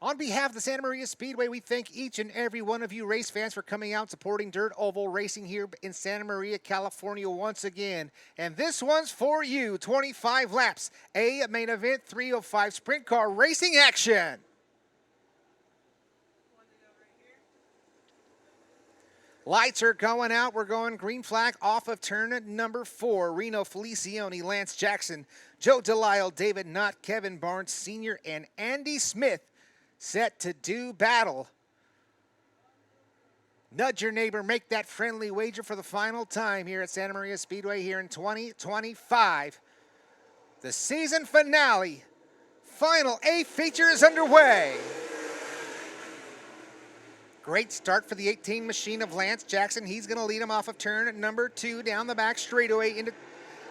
On behalf of the Santa Maria Speedway, we thank each and every one of you race fans for coming out supporting Dirt Oval Racing here in Santa Maria, California once again. And this one's for you, 25 laps, a main event 305 sprint car racing action. Lights are going out. We're going green flag off of turn number 4. Reno Felicione, Lance Jackson, Joe Delisle, David Knott, Kevin Barnes Sr., and Andy Smith set to do battle. Nudge your neighbor, make that friendly wager for the final time here at Santa Maria Speedway here in 2025. The season finale, final A feature is underway. Great start for the 18 machine of Lance Jackson. He's going to lead him off of turn number 2 down the back straightaway into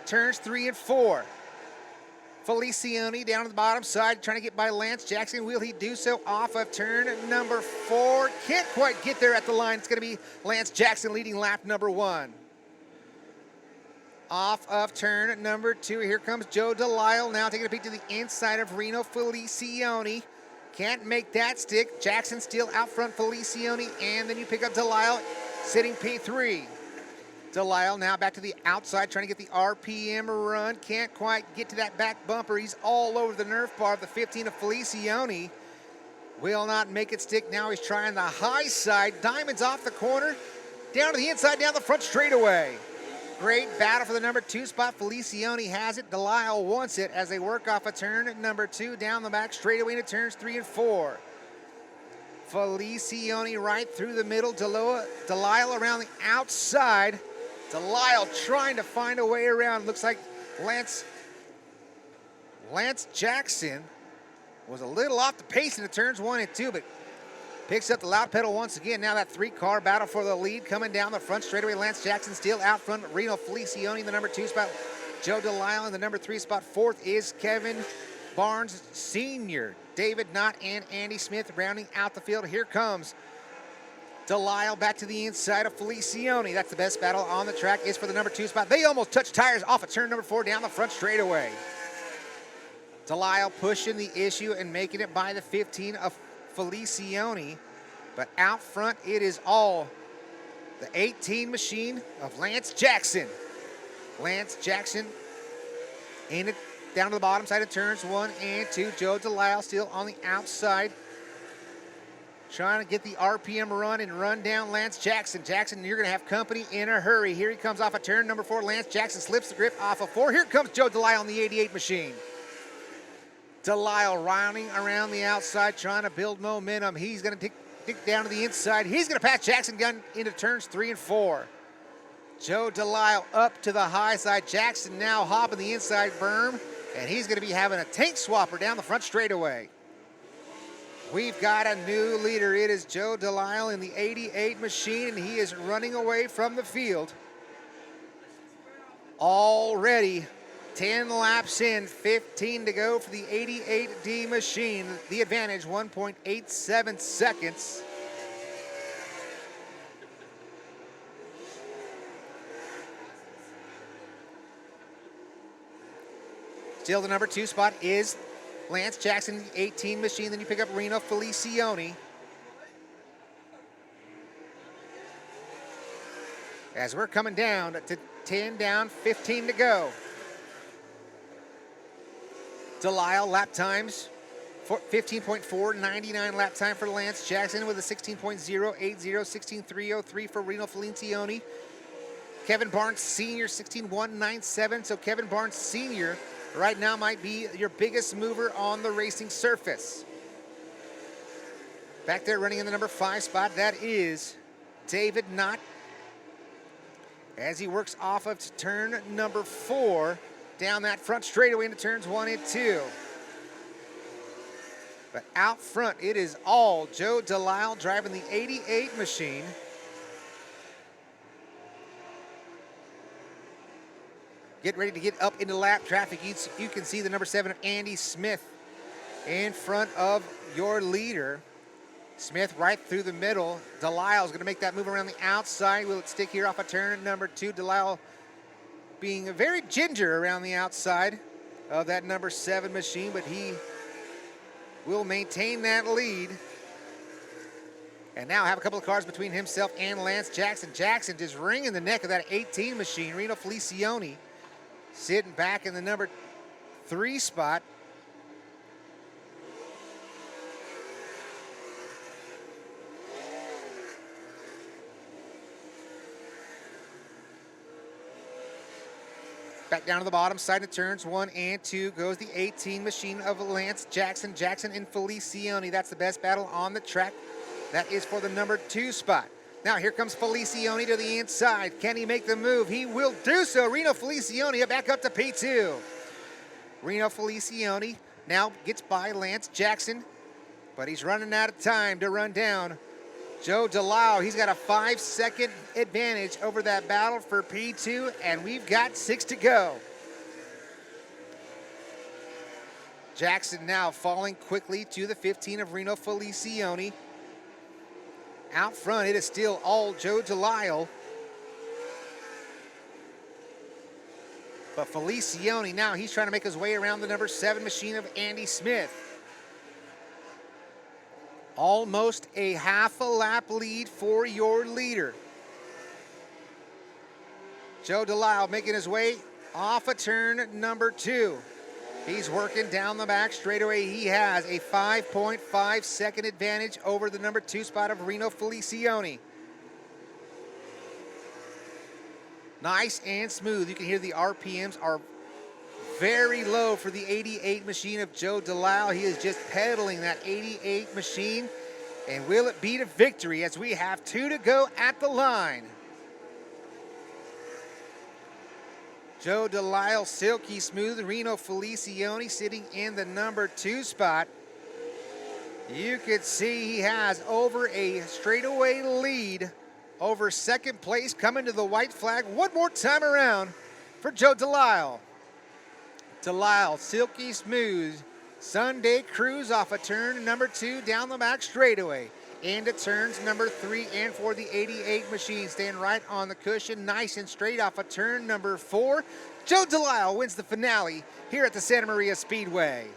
turns 3 and 4. Felicione down to the bottom side trying to get by Lance Jackson. Will he do so off of turn number 4? Can't quite get there at the line. It's going to be Lance Jackson leading lap number 1. Off of turn number 2, here comes Joe Delisle now taking a peek to the inside of Reno Felicione. Can't make that stick. Jackson still out front, Felicione, and then you pick up Delisle sitting P3. Delisle now back to the outside trying to get the RPM run. Can't quite get to that back bumper. He's all over the Nerf bar of the 15 of Felicione. Will not make it stick. Now he's trying the high side. Diamonds off the corner. Down to the inside, down the front straightaway. Great battle for the number 2 spot. Felicione has it. Delisle wants it as they work off a turn number 2 down the back straightaway into turns 3 and 4. Felicione right through the middle. Delisle around the outside. Delisle trying to find a way around. Looks like Lance Jackson was a little off the pace in the turns 1 and 2, but picks up the loud pedal once again. Now that 3-car battle for the lead coming down the front straightaway. Lance Jackson still out front. Reno Felicione in the number 2 spot. Joe Delisle in the number 3 spot. 4th is Kevin Barnes Sr. David Knott and Andy Smith rounding out the field. Here comes Delisle back to the inside of Felicione. That's the best battle on the track is for the number 2 spot. They almost touch tires off of turn number 4 down the front straightaway. Delisle pushing the issue and making it by the 15 of Felicione, but out front it is all the 18 machine of Lance Jackson. Lance Jackson in it down to the bottom side of turns 1 and 2. Joe Delisle still on the outside, trying to get the RPM run and run down Lance Jackson. Jackson, you're going to have company in a hurry. Here he comes off of turn number 4. Lance Jackson slips the grip off of 4. Here comes Joe Delisle on the 88 machine. Delisle rounding around the outside, trying to build momentum. He's going to dig down to the inside. He's going to pass Jackson down into turns 3 and 4. Joe Delisle up to the high side. Jackson now hopping the inside berm, and he's going to be having a tank swapper down the front straightaway. We've got a new leader. It is Joe Delisle in the 88 machine, and he is running away from the field. Already 10 laps in, 15 to go for the 88D machine. The advantage, 1.87 seconds. Still the number 2 spot is Lance Jackson, the 18 machine. Then you pick up Reno Felicione. As we're coming down to 10 down, 15 to go. Delisle lap times, 15.4, 99 lap time for Lance Jackson with a 16.080, 16.303 for Reno Felicione. Kevin Barnes Sr., 16.197. So Kevin Barnes Sr. right now might be your biggest mover on the racing surface. Back there running in the number 5 spot, that is David Knott. As he works off of turn number 4, down that front straightaway into turns 1 and 2. But out front, it is all Joe Delisle driving the 88 machine. Get ready to get up into lap traffic. You can see the number 7 of Andy Smith in front of your leader. Smith right through the middle. Delisle is going to make that move around the outside. Will it stick here off of turn number 2? Delisle being very ginger around the outside of that number 7 machine, but he will maintain that lead. And now have a couple of cars between himself and Lance Jackson. Jackson just wringing the neck of that 18 machine. Reno Felicioni sitting back in the number 3 spot. Back down to the bottom side of turns 1 and 2 goes the 18 machine of Lance Jackson. Jackson and Felicioni. That's the best battle on the track. That is for the number 2 spot. Now here comes Felicioni to the inside. Can he make the move? He will do so. Reno Felicioni back up to P2. Reno Felicioni now gets by Lance Jackson, but he's running out of time to run down Joe Delisle. He's got a 5-second advantage over that battle for P2, and we've got 6 to go. Jackson now falling quickly to the 15 of Reno Felicioni. Out front, it is still all Joe Delisle. But Felicioni now, he's trying to make his way around the number 7 machine of Andy Smith. Almost a half a lap lead for your leader. Joe Delisle making his way off of turn number 2. He's working down the back straightaway. He has a 5.5 second advantage over the number 2 spot of Reno Felicioni. Nice and smooth. You can hear the RPMs are very low for the 88 machine of Joe Delisle. He is just pedaling that 88 machine. And will it be to victory as we have 2 to go at the line? Joe Delisle, silky smooth. Reno Felicioni sitting in the number 2 spot. You could see he has over a straightaway lead over second place, coming to the white flag one more time around for Joe Delisle. Delisle, silky smooth. Sunday cruise off of turn number 2 down the back straightaway. Into turns number 3 and 4, the 88 machine staying right on the cushion, nice and straight off of turn number 4. Joe Delisle wins the finale here at the Santa Maria Speedway.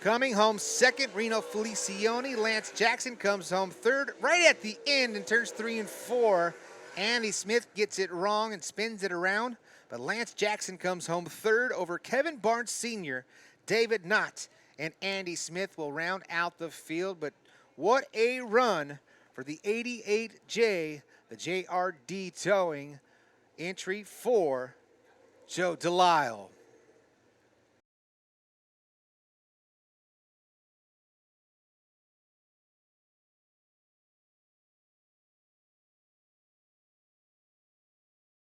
Coming home second, Reno Felicioni. Lance Jackson comes home third. Right at the end in turns 3 and 4, Andy Smith gets it wrong and spins it around. But Lance Jackson comes home third over Kevin Barnes Sr., David Knott, and Andy Smith will round out the field. But what a run for the 88J, the JRD Towing entry for Joe Delisle.